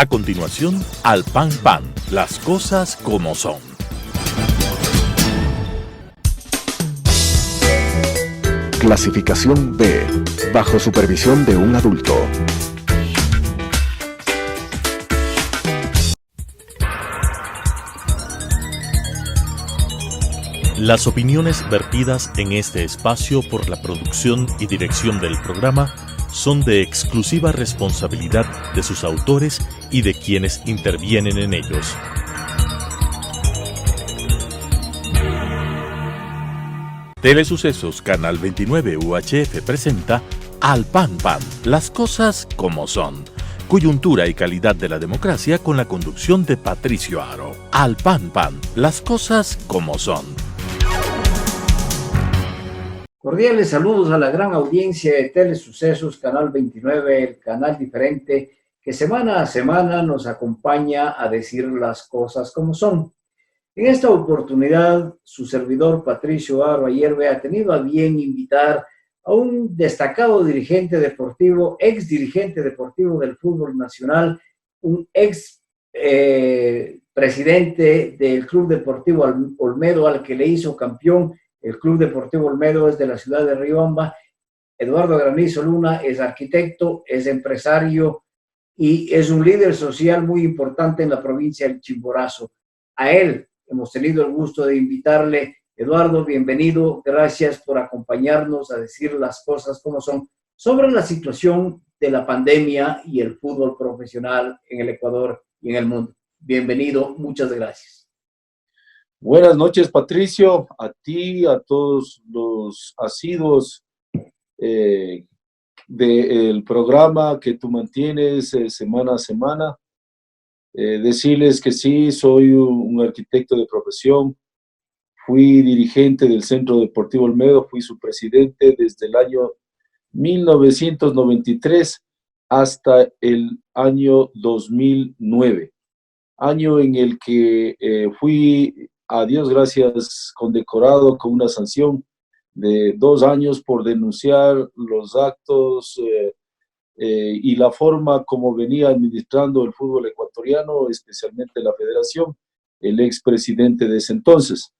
A continuación, Al Pan Pan, las cosas como son. Clasificación B, bajo supervisión de un adulto. Las opiniones vertidas en este espacio por la producción y dirección del programa son de exclusiva responsabilidad de sus autores y de quienes intervienen en ellos. Telesucesos Canal 29 UHF presenta Al Pan Pan, las cosas como son. Coyuntura y calidad de la democracia con la conducción de Patricio Aro. Al Pan Pan, las cosas como son. Cordiales saludos a la gran audiencia de Telesucesos Canal 29, el canal diferente que semana a semana nos acompaña a decir las cosas como son. En esta oportunidad, su servidor Patricio Aro Ayerbe ha tenido a bien invitar a un destacado dirigente deportivo, ex dirigente deportivo del fútbol nacional, un ex presidente del Club Deportivo Olmedo, al que le hizo campeón. El Club Deportivo Olmedo es de la ciudad de Riobamba. Eduardo Granizo Luna es arquitecto, es empresario y es un líder social muy importante en la provincia del Chimborazo. A él hemos tenido el gusto de invitarle. Eduardo, bienvenido. Gracias por acompañarnos a decir las cosas como son sobre la situación de la pandemia y el fútbol profesional en el Ecuador y en el mundo. Bienvenido, muchas gracias. Buenas noches, Patricio, a ti, a todos los asiduos del programa que tú mantienes semana a semana. Decirles que sí, soy un arquitecto de profesión, fui dirigente del Centro Deportivo Olmedo, fui su presidente desde el año 1993 hasta el año 2009, año en el que fui, a Dios gracias, condecorado con una sanción de 2 años por denunciar los actos y la forma como venía administrando el fútbol ecuatoriano, especialmente la federación, el expresidente de ese entonces.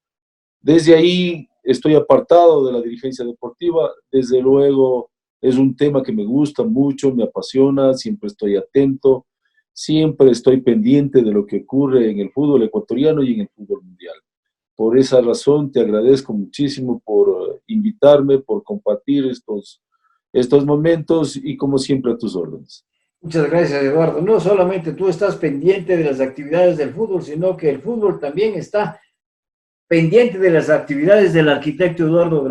Desde ahí estoy apartado de la dirigencia deportiva. Desde luego es un tema que me gusta mucho, me apasiona, siempre estoy atento, siempre estoy pendiente de lo que ocurre en el fútbol ecuatoriano y en el fútbol mundial. Por esa razón te agradezco muchísimo por invitarme, por compartir estos momentos y como siempre a tus órdenes. Muchas gracias, Eduardo. No solamente tú estás pendiente de las actividades del fútbol, sino que el fútbol también está pendiente de las actividades del arquitecto Eduardo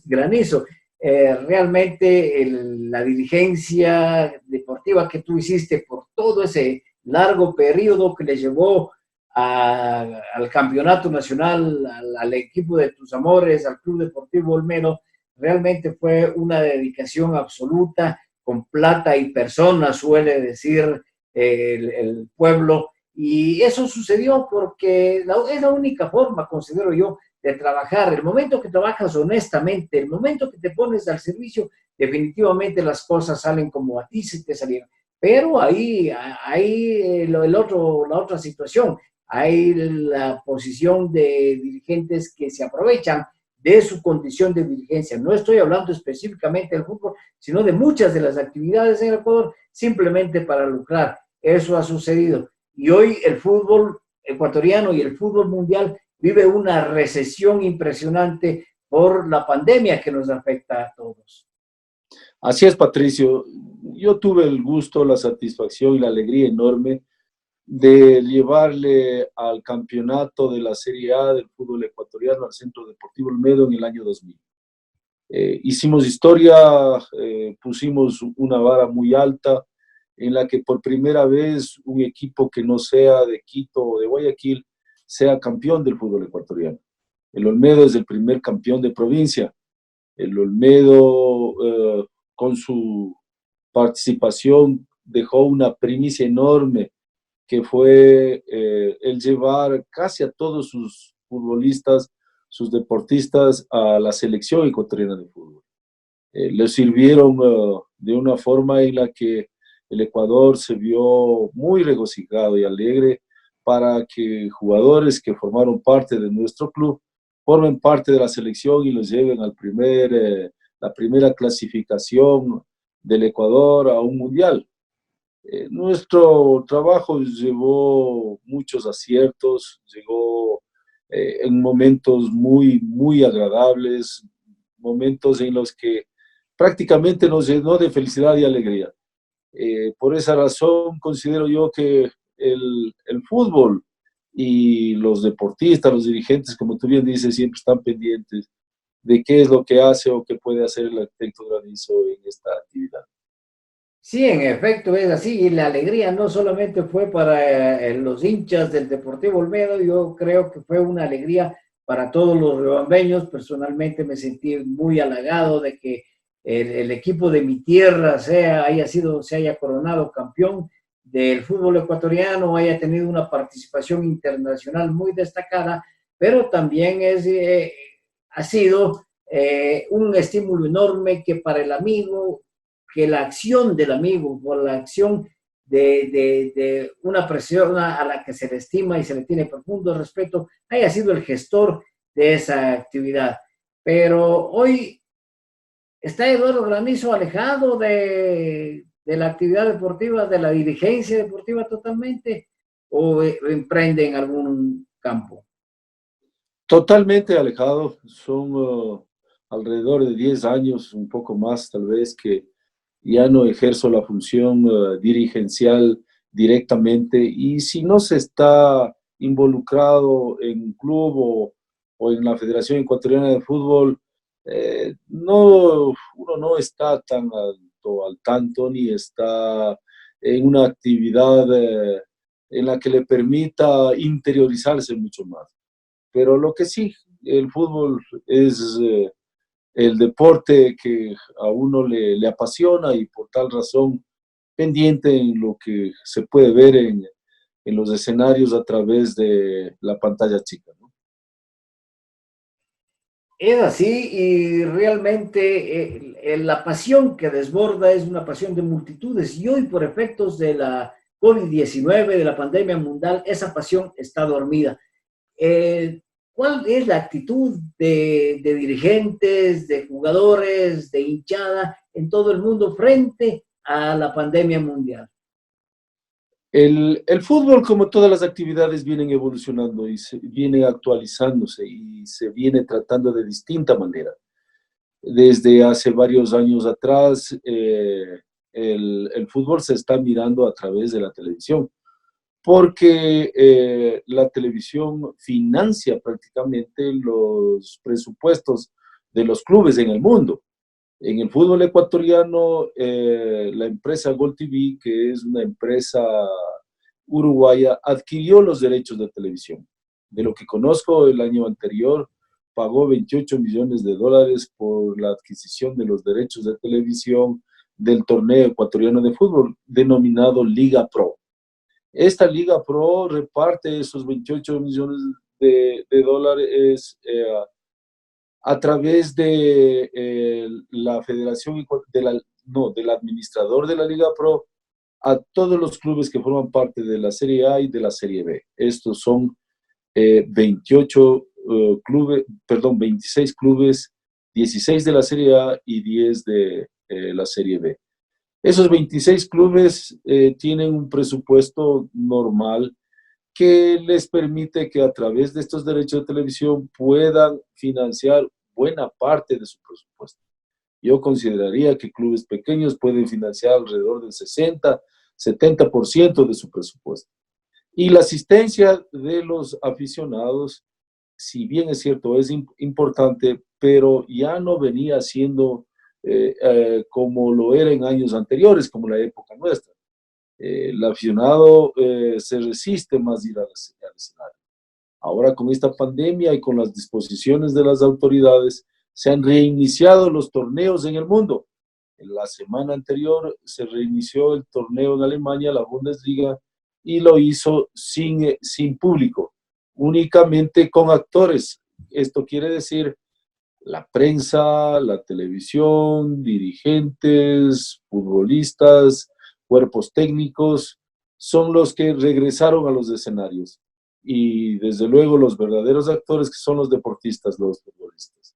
Granizo. Realmente la dirigencia deportiva que tú hiciste por todo ese largo periodo que le llevó al campeonato nacional, al equipo de tus amores, al Club Deportivo Olmedo, realmente fue una dedicación absoluta, con plata y personas, suele decir el pueblo, y eso sucedió porque es la única forma, considero yo, de trabajar. El momento que trabajas honestamente, el momento que te pones al servicio, definitivamente las cosas salen como a ti se te salieron. Pero ahí la otra situación, hay la posición de dirigentes que se aprovechan de su condición de dirigencia. No estoy hablando específicamente del fútbol, sino de muchas de las actividades en el Ecuador, simplemente para lucrar. Eso ha sucedido. Y hoy el fútbol ecuatoriano y el fútbol mundial vive una recesión impresionante por la pandemia que nos afecta a todos. Así es, Patricio. Yo tuve el gusto, la satisfacción y la alegría enorme de llevarle al campeonato de la Serie A del fútbol ecuatoriano al Centro Deportivo Olmedo en el año 2000. Hicimos historia, pusimos una vara muy alta en la que por primera vez un equipo que no sea de Quito o de Guayaquil sea campeón del fútbol ecuatoriano. El Olmedo es el primer campeón de provincia. El Olmedo, con su participación, dejó una primicia enorme que fue el llevar casi a todos sus futbolistas, sus deportistas a la selección ecuatoriana de fútbol. Les sirvieron de una forma en la que el Ecuador se vio muy regocijado y alegre para que jugadores que formaron parte de nuestro club formen parte de la selección y los lleven la primera clasificación del Ecuador a un mundial. Nuestro trabajo llevó muchos aciertos, llegó en momentos muy, muy agradables, momentos en los que prácticamente nos llenó de felicidad y alegría. Por esa razón considero yo que el fútbol y los deportistas, los dirigentes, como tú bien dices, siempre están pendientes de qué es lo que hace o qué puede hacer el arquitecto Granizo en esta actividad. Sí, en efecto es así, y la alegría no solamente fue para los hinchas del Deportivo Olmedo, yo creo que fue una alegría para todos los riobambeños. Personalmente me sentí muy halagado de que el equipo de mi tierra se haya coronado campeón del fútbol ecuatoriano, haya tenido una participación internacional muy destacada, pero también ha sido un estímulo enorme que para el amigo, que la acción del amigo, por la acción de una persona a la que se le estima y se le tiene profundo respeto, haya sido el gestor de esa actividad. Pero hoy está Eduardo Granizo alejado de la actividad deportiva, de la dirigencia deportiva totalmente, o emprende en algún campo. Totalmente alejado, son alrededor de 10 años, un poco más tal vez, que ya no ejerzo la función dirigencial directamente, y si no se está involucrado en un club o en la Federación Ecuatoriana de Fútbol, uno no está tan al tanto ni está en una actividad en la que le permita interiorizarse mucho más. Pero lo que sí, el fútbol es el deporte que a uno le apasiona, y por tal razón pendiente en lo que se puede ver en los escenarios a través de la pantalla chica, ¿no? Es así, y realmente la pasión que desborda es una pasión de multitudes, y hoy por efectos de la COVID-19, de la pandemia mundial, esa pasión está dormida. ¿Cuál es la actitud de dirigentes, de jugadores, de hinchada en todo el mundo frente a la pandemia mundial? El fútbol, como todas las actividades, vienen evolucionando y viene actualizándose y se viene tratando de distinta manera. Desde hace varios años atrás, el fútbol se está mirando a través de la televisión, porque la televisión financia prácticamente los presupuestos de los clubes en el mundo. En el fútbol ecuatoriano, la empresa Gol TV, que es una empresa uruguaya, adquirió los derechos de televisión. De lo que conozco, el año anterior pagó 28 millones de dólares por la adquisición de los derechos de televisión del torneo ecuatoriano de fútbol, denominado Liga Pro. Esta Liga Pro reparte esos 28 millones de dólares a través de la Federación, del administrador de la Liga Pro, a todos los clubes que forman parte de la Serie A y de la Serie B. Estos son 26 clubes, 16 de la Serie A y 10 de la Serie B. Esos 26 clubes tienen un presupuesto normal que les permite que a través de estos derechos de televisión puedan financiar buena parte de su presupuesto. Yo consideraría que clubes pequeños pueden financiar alrededor del 60-70% de su presupuesto. Y la asistencia de los aficionados, si bien es cierto, es importante, pero ya no venía siendo como lo era en años anteriores, como la época nuestra. El aficionado se resiste más ir al escenario. Ahora, con esta pandemia y con las disposiciones de las autoridades, se han reiniciado los torneos en el mundo. En la semana anterior se reinició el torneo en Alemania, la Bundesliga, y lo hizo sin público, únicamente con actores. Esto quiere decir la prensa, la televisión, dirigentes, futbolistas, cuerpos técnicos, son los que regresaron a los escenarios. Y desde luego los verdaderos actores que son los deportistas, los futbolistas.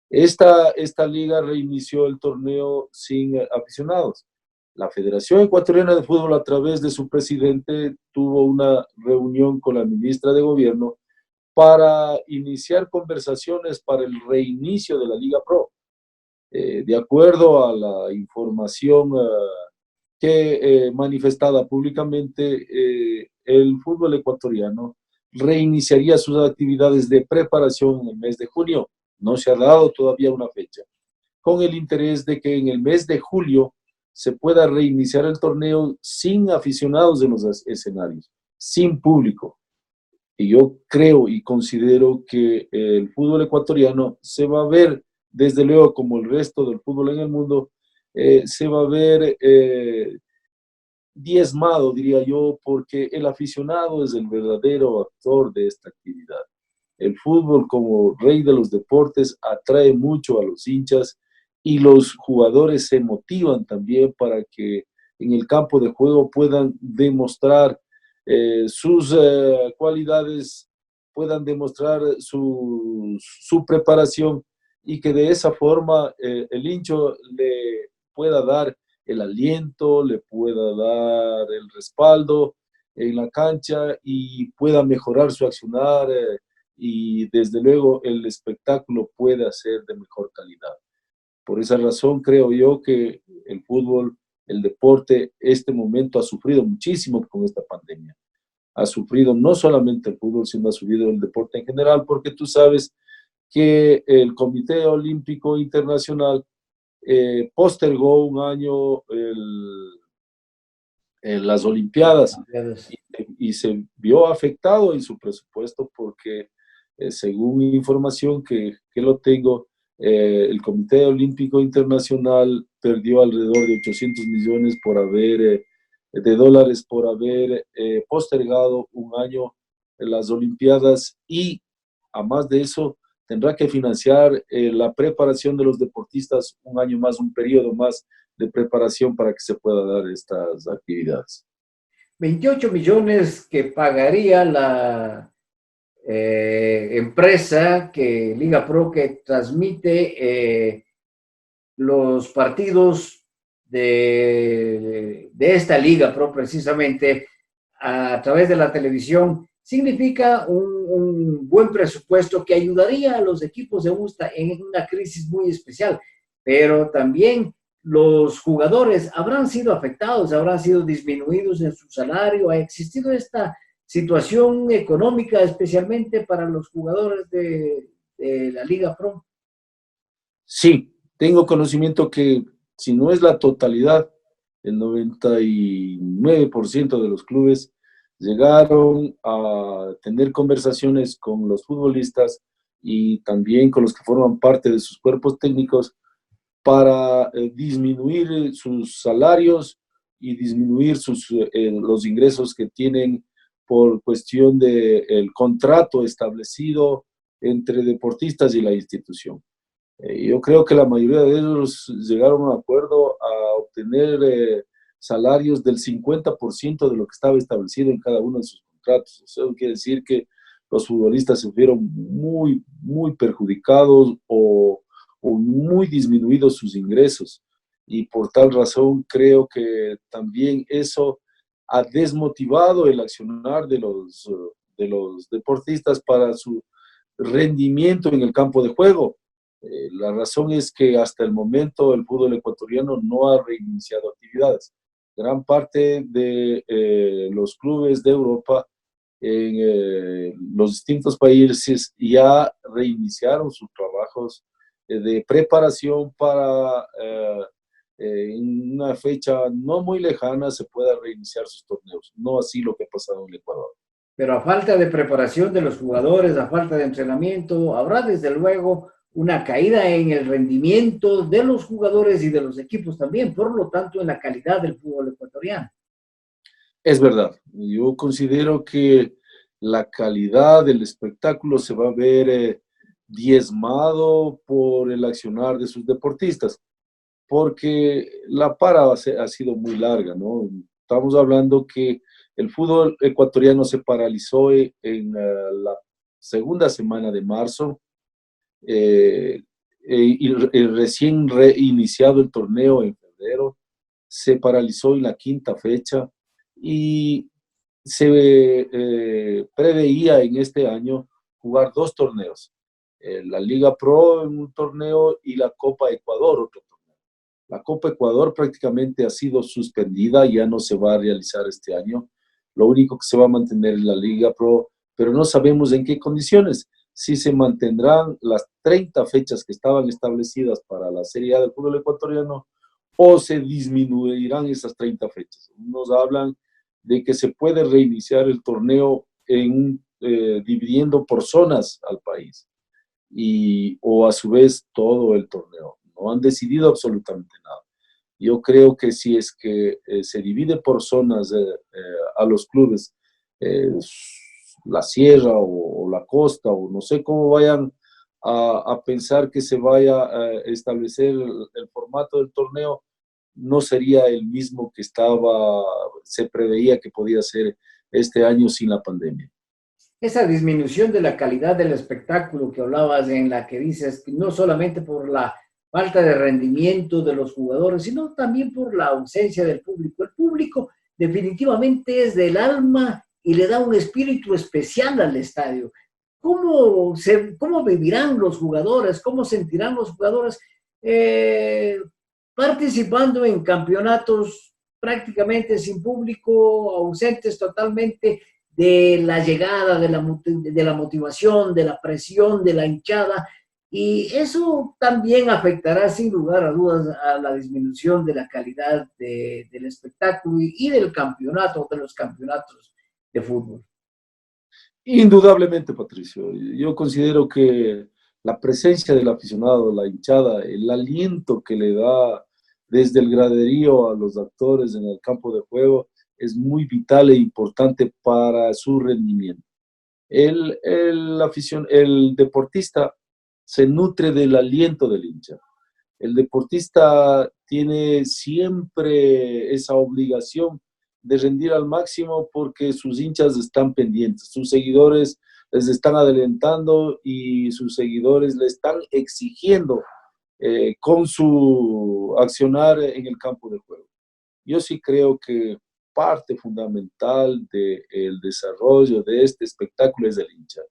Esta liga reinició el torneo sin aficionados. La Federación Ecuatoriana de Fútbol, a través de su presidente, tuvo una reunión con la ministra de Gobierno para iniciar conversaciones para el reinicio de la Liga Pro. De acuerdo a la información que manifestada públicamente, el fútbol ecuatoriano reiniciaría sus actividades de preparación en el mes de junio. No se ha dado todavía una fecha, con el interés de que en el mes de julio se pueda reiniciar el torneo sin aficionados en los escenarios, sin público. Y yo creo y considero que el fútbol ecuatoriano se va a ver, desde luego, como el resto del fútbol en el mundo, se va a ver diezmado, diría yo, porque el aficionado es el verdadero actor de esta actividad. El fútbol, como rey de los deportes, atrae mucho a los hinchas y los jugadores se motivan también para que en el campo de juego puedan demostrar sus cualidades, puedan demostrar su preparación, y que de esa forma el hincho le pueda dar el aliento, le pueda dar el respaldo en la cancha y pueda mejorar su accionar, y desde luego el espectáculo pueda ser de mejor calidad. Por esa razón creo yo que el fútbol, el deporte, este momento ha sufrido muchísimo con esta pandemia. Ha sufrido no solamente el fútbol, sino ha sufrido el deporte en general, porque tú sabes que el Comité Olímpico Internacional postergó un año las Olimpiadas y se vio afectado en su presupuesto porque, según información que lo tengo, el Comité Olímpico Internacional perdió alrededor de 800 millones de dólares por haber postergado un año las Olimpiadas, y a más de eso tendrá que financiar la preparación de los deportistas un año más, un periodo más de preparación para que se pueda dar estas actividades. 28 millones que pagaría la empresa que Liga Pro, que transmite los partidos de esta Liga Pro precisamente a través de la televisión, significa un buen presupuesto que ayudaría a los equipos en una crisis muy especial, pero también los jugadores habrán sido afectados, habrán sido disminuidos en su salario. Ha existido esta situación económica especialmente para los jugadores de la Liga Pro. Sí, tengo conocimiento que, si no es la totalidad, el 99% de los clubes llegaron a tener conversaciones con los futbolistas y también con los que forman parte de sus cuerpos técnicos para disminuir sus salarios y disminuir los ingresos que tienen por cuestión del contrato establecido entre deportistas y la institución. Yo creo que la mayoría de ellos llegaron a un acuerdo a obtener salarios del 50% de lo que estaba establecido en cada uno de sus contratos. Eso quiere decir que los futbolistas se vieron muy, muy perjudicados o muy disminuidos sus ingresos. Y por tal razón creo que también eso ha desmotivado el accionar de los deportistas para su rendimiento en el campo de juego. La razón es que hasta el momento el fútbol ecuatoriano no ha reiniciado actividades. Gran parte de los clubes de Europa en los distintos países ya reiniciaron sus trabajos de preparación para en una fecha no muy lejana se pueda reiniciar sus torneos. No así lo que ha pasado en Ecuador. Pero a falta de preparación de los jugadores, a falta de entrenamiento, habrá desde luego una caída en el rendimiento de los jugadores y de los equipos también, por lo tanto en la calidad del fútbol ecuatoriano. Es verdad, yo considero que la calidad del espectáculo se va a ver diezmado por el accionar de sus deportistas. porque la para ha sido muy larga, ¿no? Estamos hablando que el fútbol ecuatoriano se paralizó la segunda semana de marzo, y recién reiniciado el torneo en febrero, se paralizó en la quinta fecha y se preveía en este año jugar dos torneos, la Liga Pro en un torneo y la Copa Ecuador otro torneo. La Copa Ecuador prácticamente ha sido suspendida, ya no se va a realizar este año. Lo único que se va a mantener es la Liga Pro, pero no sabemos en qué condiciones. Si se mantendrán las 30 fechas que estaban establecidas para la Serie A del fútbol ecuatoriano o se disminuirán esas 30 fechas. Nos hablan de que se puede reiniciar el torneo dividiendo por zonas al país o a su vez todo el torneo. No han decidido absolutamente nada. Yo creo que si es que se divide por zonas a los clubes, la sierra o la costa, o no sé cómo vayan a pensar que se vaya a establecer el formato del torneo, no sería el mismo que se preveía que podía ser este año sin la pandemia. Esa disminución de la calidad del espectáculo que hablabas, en la que dices, no solamente por la falta de rendimiento de los jugadores, sino también por la ausencia del público. El público definitivamente es del alma y le da un espíritu especial al estadio. ¿Cómo vivirán los jugadores? ¿Cómo sentirán los jugadores participando en campeonatos prácticamente sin público, ausentes totalmente de la llegada, de la motivación, de la presión, de la hinchada? Y eso también afectará sin lugar a dudas a la disminución de la calidad del espectáculo y del campeonato, de los campeonatos de fútbol. Indudablemente, Patricio. Yo considero que la presencia del aficionado, la hinchada, el aliento que le da desde el graderío a los actores en el campo de juego es muy vital e importante para su rendimiento. El deportista se nutre del aliento del hincha. El deportista tiene siempre esa obligación de rendir al máximo porque sus hinchas están pendientes, sus seguidores les están adelantando y sus seguidores le están exigiendo con su accionar en el campo de juego. Yo sí creo que parte fundamental del desarrollo de este espectáculo es el hincha,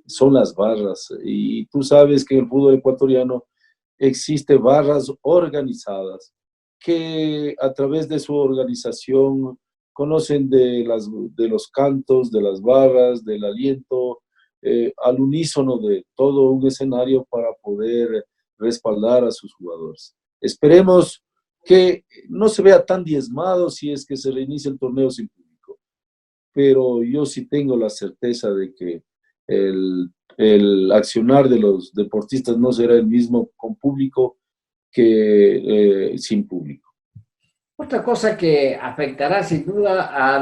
son las barras. Y tú sabes que en el fútbol ecuatoriano existe barras organizadas que a través de su organización conocen de los cantos, de las barras, del aliento, al unísono de todo un escenario para poder respaldar a sus jugadores. Esperemos que no se vea tan diezmado si es que se reinicia el torneo sin público, pero yo sí tengo la certeza de que el accionar de los deportistas no será el mismo con público que sin público. Otra cosa que afectará sin duda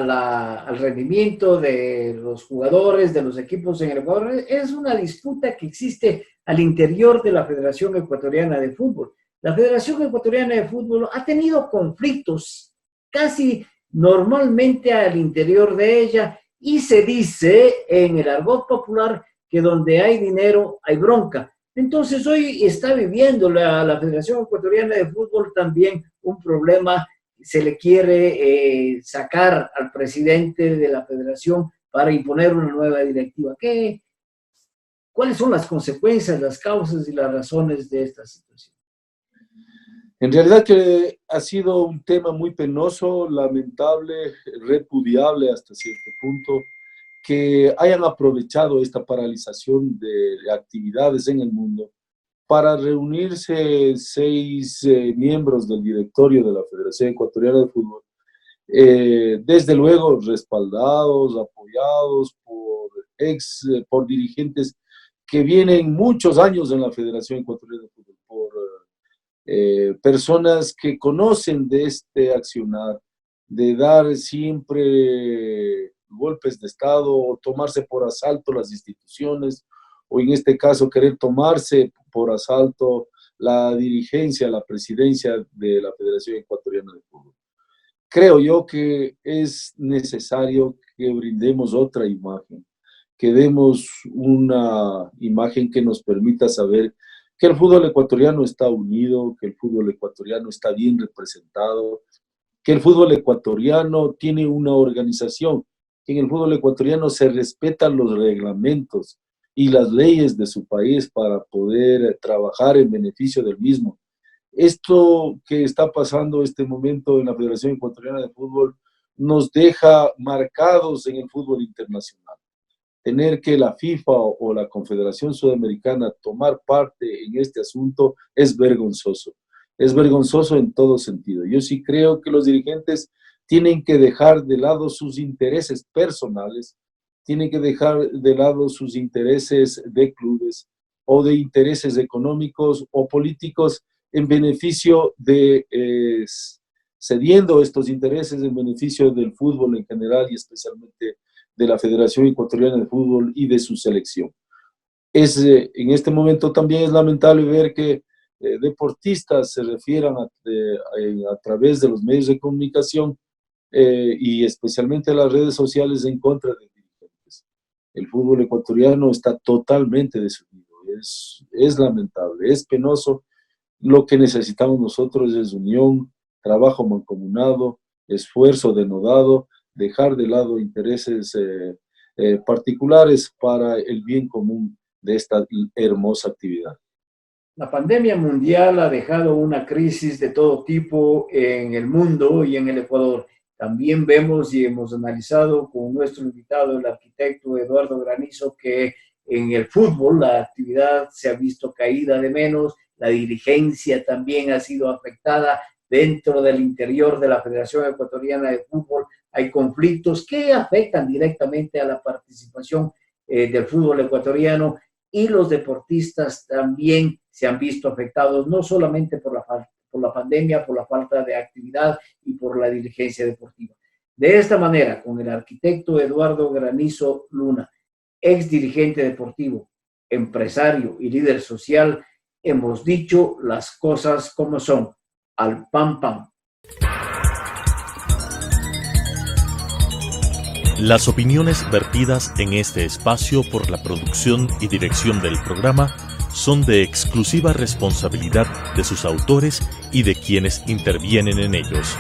al rendimiento de los jugadores, de los equipos en el Ecuador, es una disputa que existe al interior de la Federación Ecuatoriana de Fútbol. La Federación Ecuatoriana de Fútbol ha tenido conflictos casi normalmente al interior de ella, y se dice en el argot popular que donde hay dinero hay bronca. Entonces hoy está viviendo la Federación Ecuatoriana de Fútbol también un problema. Se le quiere sacar al presidente de la federación para imponer una nueva directiva. ¿Cuáles son las consecuencias, las causas y las razones de esta situación? En realidad que ha sido un tema muy penoso, lamentable, repudiable hasta cierto punto, que hayan aprovechado esta paralización de actividades en el mundo para reunirse 6 miembros del directorio de la Federación Ecuatoriana de Fútbol, desde luego respaldados, apoyados por dirigentes que vienen muchos años en la Federación Ecuatoriana de Fútbol, por personas que conocen de este accionar, de dar siempre golpes de Estado o tomarse por asalto las instituciones, o en este caso querer tomarse por asalto la dirigencia, la presidencia de la Federación Ecuatoriana de Fútbol. Creo yo que es necesario que brindemos otra imagen, que demos una imagen que nos permita saber que el fútbol ecuatoriano está unido, que el fútbol ecuatoriano está bien representado, que el fútbol ecuatoriano tiene una organización, que en el fútbol ecuatoriano se respetan los reglamentos y las leyes de su país para poder trabajar en beneficio del mismo. Esto que está pasando este momento en la Federación Ecuatoriana de Fútbol nos deja marcados en el fútbol internacional. Tener que la FIFA o la Confederación Sudamericana tomar parte en este asunto es vergonzoso. Es vergonzoso en todo sentido. Yo sí creo que los dirigentes tienen que dejar de lado sus intereses personales, tienen que dejar de lado sus intereses de clubes o de intereses económicos o políticos en beneficio de, cediendo estos intereses en beneficio del fútbol en general y especialmente de la Federación Ecuatoriana de Fútbol y de su selección. En este momento también es lamentable ver que deportistas se refieran a través de los medios de comunicación y especialmente las redes sociales en contra de dirigentes. El fútbol ecuatoriano está totalmente desunido. Es lamentable, es penoso. Lo que necesitamos nosotros es unión, trabajo mancomunado, esfuerzo denodado, dejar de lado intereses particulares para el bien común de esta hermosa actividad. La pandemia mundial ha dejado una crisis de todo tipo en el mundo y en el Ecuador. También vemos y hemos analizado con nuestro invitado, el arquitecto Eduardo Granizo, que en el fútbol la actividad se ha visto caída de menos, la dirigencia también ha sido afectada. Dentro del interior de la Federación Ecuatoriana de Fútbol hay conflictos que afectan directamente a la participación del fútbol ecuatoriano, y los deportistas también se han visto afectados, no solamente por la pandemia, por la falta de actividad y por la dirigencia deportiva. De esta manera, con el arquitecto Eduardo Granizo Luna, ex dirigente deportivo, empresario y líder social, hemos dicho las cosas como son. Al pan pan. Las opiniones vertidas en este espacio por la producción y dirección del programa son de exclusiva responsabilidad de sus autores y de quienes intervienen en ellos.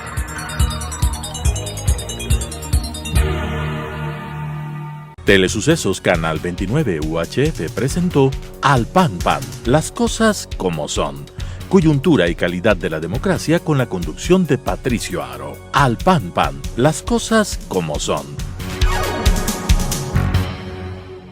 Telesucesos Canal 29 UHF presentó Al Pan Pan, las cosas como son. Coyuntura y calidad de la democracia con la conducción de Patricio Aro. Al Pan Pan, las cosas como son.